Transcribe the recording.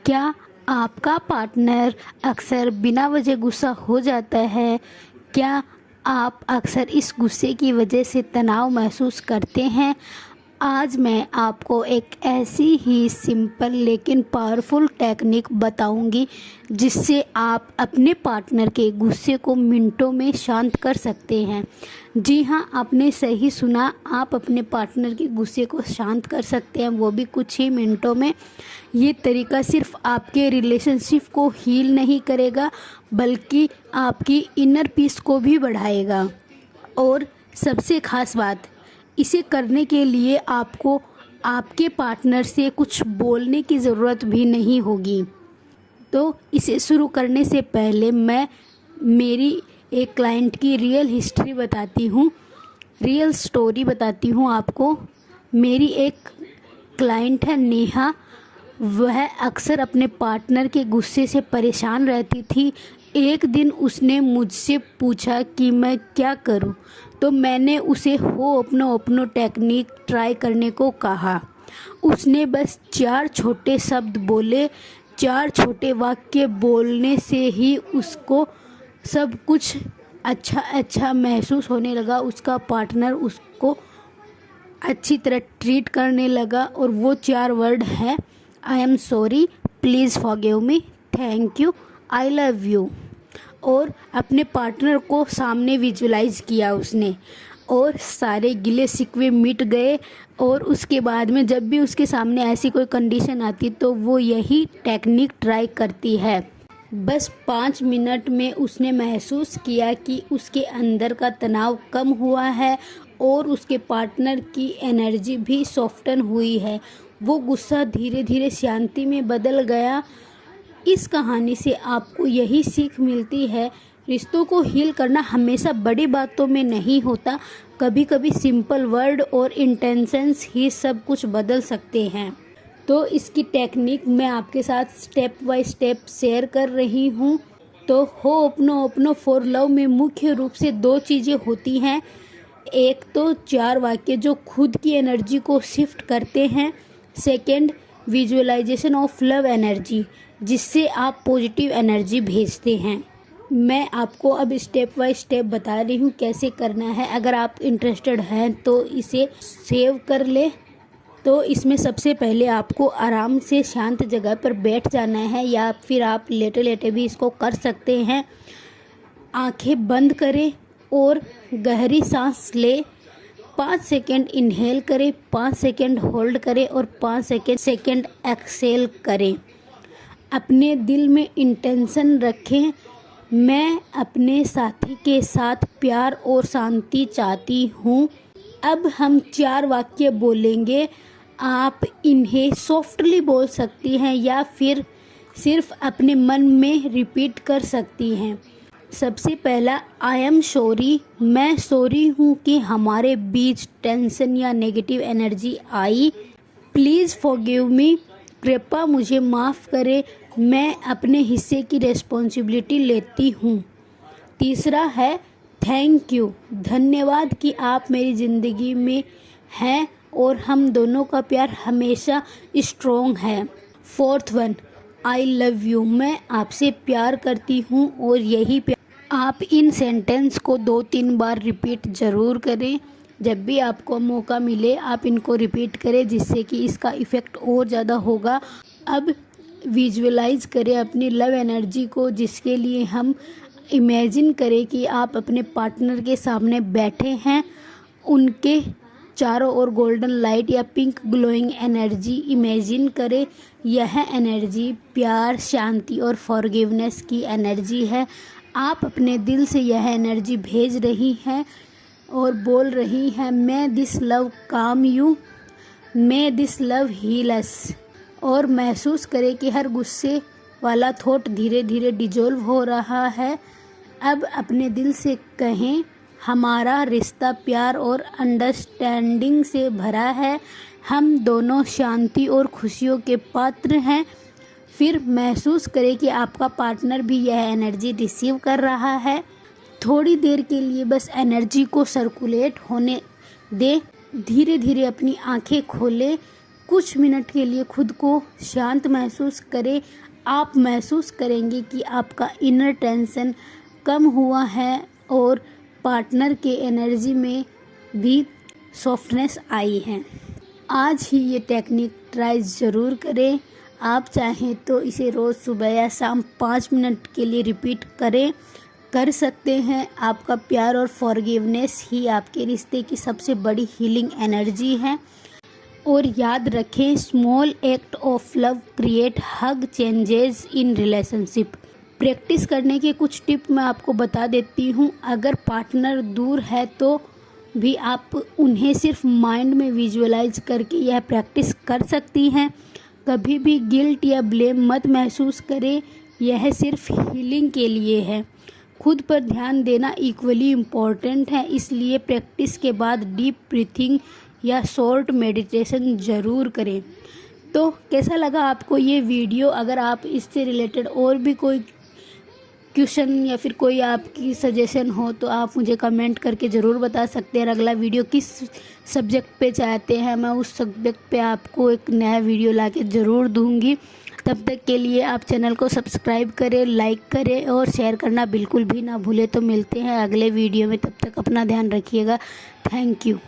क्या आपका पार्टनर अक्सर बिना वजह गुस्सा हो जाता है? क्या आप अक्सर इस गुस्से की वजह से तनाव महसूस करते हैं? आज मैं आपको एक ऐसी ही सिंपल लेकिन पावरफुल टेक्निक बताऊंगी जिससे आप अपने पार्टनर के गुस्से को मिनटों में शांत कर सकते हैं। जी हाँ, आपने सही सुना, आप अपने पार्टनर के गुस्से को शांत कर सकते हैं, वो भी कुछ ही मिनटों में। ये तरीका सिर्फ आपके रिलेशनशिप को हील नहीं करेगा बल्कि आपकी इनर पीस को भी बढ़ाएगा। और सबसे ख़ास बात, इसे करने के लिए आपको आपके पार्टनर से कुछ बोलने की ज़रूरत भी नहीं होगी। तो इसे शुरू करने से पहले मैं मेरी एक क्लाइंट की रियल हिस्ट्री बताती हूँ, रियल स्टोरी बताती हूँ आपको। मेरी एक क्लाइंट है नेहा। वह अक्सर अपने पार्टनर के गुस्से से परेशान रहती थी। एक दिन उसने मुझसे पूछा कि मैं क्या करूं, तो मैंने उसे होओपनो टेक्निक ट्राई करने को कहा। उसने बस 4 छोटे शब्द बोले। 4 छोटे वाक्य बोलने से ही उसको सब कुछ अच्छा महसूस होने लगा। उसका पार्टनर उसको अच्छी तरह ट्रीट करने लगा और वो 4 वर्ड है, I am sorry, please forgive me, thank you, I love you. और अपने पार्टनर को सामने विजुलाइज किया उसने और सारे गिले शिकवे मिट गए। और उसके बाद में जब भी उसके सामने ऐसी कोई कंडीशन आती तो वो यही टेक्निक ट्राई करती है। बस 5 मिनट में उसने महसूस किया कि उसके अंदर का तनाव कम हुआ है और उसके पार्टनर की एनर्जी भी सॉफ्टन हुई है। वो गुस्सा धीरे धीरे शांति में बदल गया। इस कहानी से आपको यही सीख मिलती है, रिश्तों को हील करना हमेशा बड़ी बातों में नहीं होता। कभी कभी सिंपल वर्ड और इंटेंशंस ही सब कुछ बदल सकते हैं। तो इसकी टेक्निक मैं आपके साथ स्टेप बाय स्टेप शेयर कर रही हूँ। तो होओपनो फॉर लव में मुख्य रूप से 2 चीज़ें होती हैं। एक तो 4 वाक्य जो खुद की एनर्जी को शिफ्ट करते हैं। Second, visualization of love energy, जिससे आप पॉजिटिव एनर्जी भेजते हैं। मैं आपको अब स्टेप बाय स्टेप बता रही हूँ कैसे करना है। अगर आप इंटरेस्टेड हैं तो इसे सेव कर ले। तो इसमें सबसे पहले आपको आराम से शांत जगह पर बैठ जाना है या फिर आप लेटे लेटे भी इसको कर सकते हैं। आंखें बंद करें और गहरी सांस ले। 5 सेकेंड इनहेल करें, 5 सेकेंड होल्ड करें और 5 सेकेंड एक्सेल करें। अपने दिल में इंटेंशन रखें, मैं अपने साथी के साथ प्यार और शांति चाहती हूँ। अब हम 4 वाक्य बोलेंगे। आप इन्हें सॉफ्टली बोल सकती हैं या फिर सिर्फ अपने मन में रिपीट कर सकती हैं। सबसे पहला, आई एम सॉरी, मैं सॉरी हूँ कि हमारे बीच टेंशन या negative energy I. Please forgive me, कृपया मुझे माफ़ करें, मैं अपने हिस्से की रिस्पॉन्सिबिलिटी लेती हूँ। तीसरा है, थैंक यू, धन्यवाद कि आप मेरी ज़िंदगी में हैं और हम दोनों का प्यार हमेशा स्ट्रॉन्ग है। Fourth one, I love you, मैं आपसे प्यार करती हूँ और यही प्यार। आप इन सेंटेंस को 2-3 बार रिपीट ज़रूर करें। जब भी आपको मौका मिले आप इनको रिपीट करें, जिससे कि इसका इफ़ेक्ट और ज़्यादा होगा। अब विजुअलाइज करें अपनी लव एनर्जी को, जिसके लिए हम इमेजिन करें कि आप अपने पार्टनर के सामने बैठे हैं। उनके चारों ओर गोल्डन लाइट या पिंक ग्लोइंग एनर्जी इमेजिन करें। यह एनर्जी प्यार, शांति और फॉरगिवनेस की एनर्जी है। आप अपने दिल से यह एनर्जी भेज रही हैं और बोल रही हैं, may this love calm you, may this love heal us. और महसूस करें कि हर गुस्से वाला थॉट धीरे धीरे डिजोल्व हो रहा है। अब अपने दिल से कहें, हमारा रिश्ता प्यार और अंडरस्टैंडिंग से भरा है, हम दोनों शांति और खुशियों के पात्र हैं। फिर महसूस करें कि आपका पार्टनर भी यह एनर्जी रिसीव कर रहा है। थोड़ी देर के लिए बस एनर्जी को सर्कुलेट होने दें। धीरे धीरे अपनी आंखें खोलें। कुछ मिनट के लिए खुद को शांत महसूस करें। आप महसूस करेंगे कि आपका इनर टेंशन कम हुआ है और पार्टनर के एनर्जी में भी सॉफ्टनेस आई है। आज ही ये टेक्निक ट्राई ज़रूर करें। आप चाहें तो इसे रोज़ सुबह या शाम 5 मिनट के लिए रिपीट कर सकते हैं। आपका प्यार और फॉरगिवनेस ही आपके रिश्ते की सबसे बड़ी हीलिंग एनर्जी है। और याद रखें, small act of love create hug changes in relationship. Practice करने के कुछ टिप मैं आपको बता देती हूँ। अगर पार्टनर दूर है तो भी आप उन्हें सिर्फ माइंड में विजुअलाइज करके यह प्रैक्टिस कर सकती हैं। कभी भी गिल्ट या ब्लेम मत महसूस करें, यह सिर्फ हीलिंग के लिए है। खुद पर ध्यान देना इक्वली इम्पॉर्टेंट है, इसलिए प्रैक्टिस के बाद डीप ब्रीथिंग या शॉर्ट मेडिटेशन ज़रूर करें। तो कैसा लगा आपको ये वीडियो? अगर आप इससे रिलेटेड और भी कोई क्वेश्चन या फिर कोई आपकी सजेशन हो तो आप मुझे कमेंट करके ज़रूर बता सकते हैं। और अगला वीडियो किस सब्जेक्ट पे चाहते हैं, मैं उस सब्जेक्ट पे आपको एक नया वीडियो लाके ज़रूर दूंगी। तब तक के लिए आप चैनल को सब्सक्राइब करें, लाइक करें और शेयर करना बिल्कुल भी ना भूलें। तो मिलते हैं अगले वीडियो में, तब तक अपना ध्यान रखिएगा। Thank you.